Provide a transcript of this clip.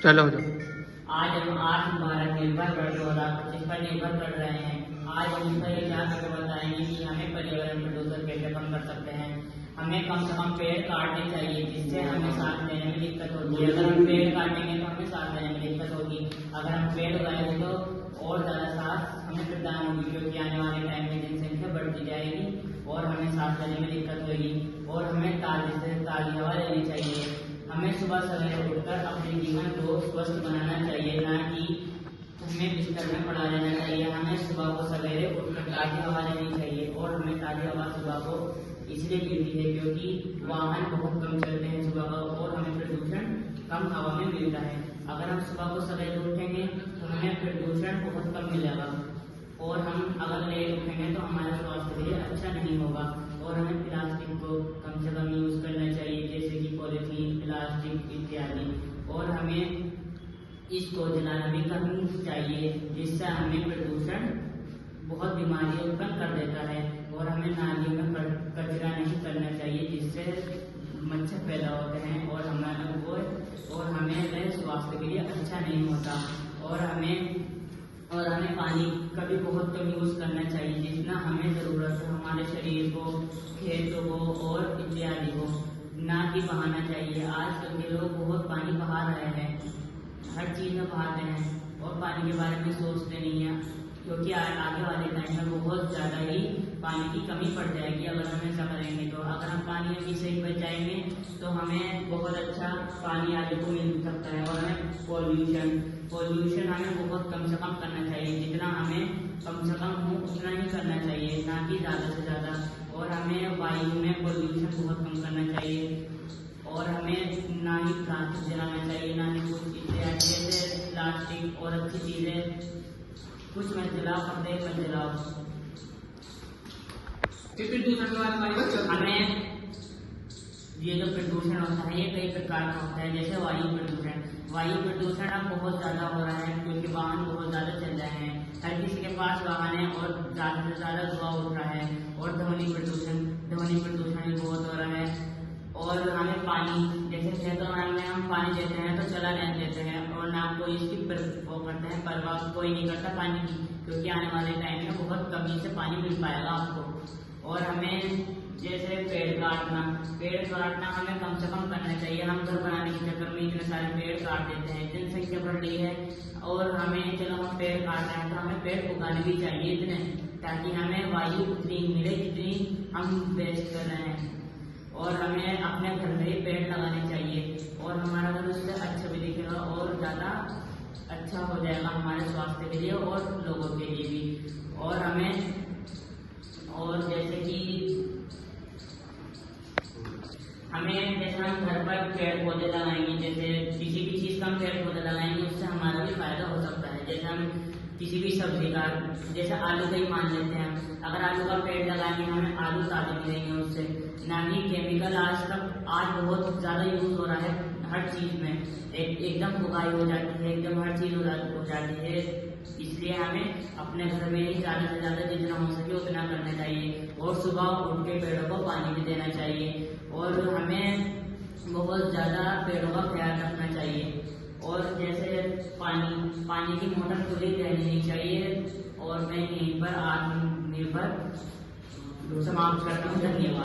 चलो हो जाओ। आज हम आत्मनिर्भर भारत 2025 पर निर्भर कर रहे हैं। आज हम इसका ये जान कर बताएंगे कि हमें पर्यावरण प्रदूषण कैसे कम कर सकते हैं। हमें कम से कम पेड़ काटने चाहिए, जिससे हमें सांस लेने में दिक्कत होगी। अगर हम पेड़ काटेंगे तो हमें सांस लेने में दिक्कत होगी। अगर हम पेड़ उगाएंगे तो और ज्यादा सांस हमें प्रदान होगी, क्योंकि आने वाले टाइम में जनसंख्या बढ़ती जाएगी और हमें सांस लेने में दिक्कत होगी। और हमें ताजी हवा लेनी चाहिए। हमें सुबह सवेरे उठकर अपने जीवन को स्वस्थ बनाना चाहिए, ना कि हमें बिस्तर में पड़ा रहना चाहिए। हमें सुबह को सवेरे उठकर ताजी हवा लेनी चाहिए। और हमें ताजी हवा सुबह को इसलिए मिलती है क्योंकि वाहन बहुत कम चलते हैं सुबह को, और हमें प्रदूषण कम हवा में मिलता है। अगर हम सुबह को सवेरे उठेंगे तो हमें प्रदूषण बहुत कम मिलेगा। और हम अगर लेट उठेंगे तो हमारे स्वास्थ्य के लिए अच्छा नहीं होगा। और हमें प्लास्टिक को कम से कम यूज करना चाहिए, जैसे कि पॉलीथीन, प्लास्टिक इत्यादि। और हमें इसको जलाना भी कम चाहिए, जिससे हमें प्रदूषण बहुत बीमारी उत्पन्न कर देता है। और हमें नालियों में कचरा नहीं करना चाहिए, जिससे मच्छर पैदा होते हैं और हमें वह स्वास्थ्य के लिए अच्छा नहीं होता। और हमें पानी का भी बहुत कम यूज करना चाहिए, जितना हमें जरूरत है हमारे शरीर को, खेतों को और इत्यादि को, ना कि बहाना चाहिए। आजकल के लोग बहुत पानी बहा रहे हैं, हर चीज में बहाते हैं और पानी के बारे में सोचते नहीं है, क्योंकि आगे वाले टाइम में बहुत ज्यादा ही पानी की कमी पड़ जाएगी अगर हम ऐसा करेंगे। तो अगर हम पानी अभी से ही बचाएंगे तो हमें बहुत अच्छा पानी आगे को मिल सकता है। और हमें पॉल्यूशन हमें बहुत कम से कम करना चाहिए, जितना हमें कम से कम हो उतना ही करना चाहिए, ना कि ज्यादा से ज्यादा। और हमें वायु में पॉल्यूशन बहुत कम करना चाहिए। और हमें ना ही प्लास्टिक जलाना चाहिए, ना ही कुछ इत्यादि जैसे प्लास्टिक और अच्छी चीजें कुछ मत जलाओ, कपड़े मत जलाओ। प्रदूषण के बारे में हमें ये जो प्रदूषण होता है ये कई प्रकार का होता है, जैसे वायु प्रदूषण अब बहुत ज्यादा हो रहा है, क्योंकि वाहन बहुत ज्यादा चल रहे हैं। हर किसी के पास वाहन है और ज्यादा से ज्यादा धुआं उठ रहा है। और ध्वनि प्रदूषण भी बहुत हो रहा है। और हमें पानी, जैसे खेतों में हम पानी देते हैं तो चला रहने देते हैं, और ना कोई इसकी वो करते हैं, परवाह कोई नहीं करता पानी की, क्योंकि आने वाले टाइम में बहुत कमी से पानी मिल पाएगा आपको। और हमें जैसे पेड़ काटना हमें कम से कम करना चाहिए। हम घर बनाने के चक्कर में इतने सारे पेड़ काट देते हैं, जनसंख्या बढ़ रही है। और हमें चलो हम पेड़ काट रहे हैं तो हमें पेड़ उगाने भी चाहिए इतने, ताकि हमें वायु उतनी मिले जितनी हम वेस्ट कर रहे हैं। और हमें अपने घर में ही पेड़ लगाने चाहिए, और हमारा घर उससे अच्छा भी दिखेगा और ज़्यादा अच्छा हो जाएगा हमारे स्वास्थ्य के लिए और लोगों के लिए भी। और जैसे कि जैसे हम घर पर पेड़ पौधे लगाएंगे, जैसे किसी भी चीज़ का हम पेड़ पौधे लगाएंगे, उससे हमारा भी फायदा हो सकता है। जैसे हम किसी भी सब्जी का, जैसे आलू का ही मान लेते हैं, अगर आलू का पेड़ लगाएंगे हमें आलू ताजे मिलेंगे उससे, ना ही केमिकल। आज बहुत ज्यादा यूज हो रहा है हर चीज में, एकदम उगाई हो जाती है, एकदम हर चीज हो जाती है। इसलिए हमें अपने घर में ही ज्यादा से ज्यादा जितना हो सके उतना करना चाहिए। और सुबह उठ के पेड़ों को पानी भी देना चाहिए। और हमें बहुत ज्यादा पेड़ों का ख्याल रखना चाहिए। और जैसे पानी की मोटर खुली रहनी चाहिए। और मैं यहीं पर आत्मनिर्भर समाप्त करता हूँ। धन्यवाद।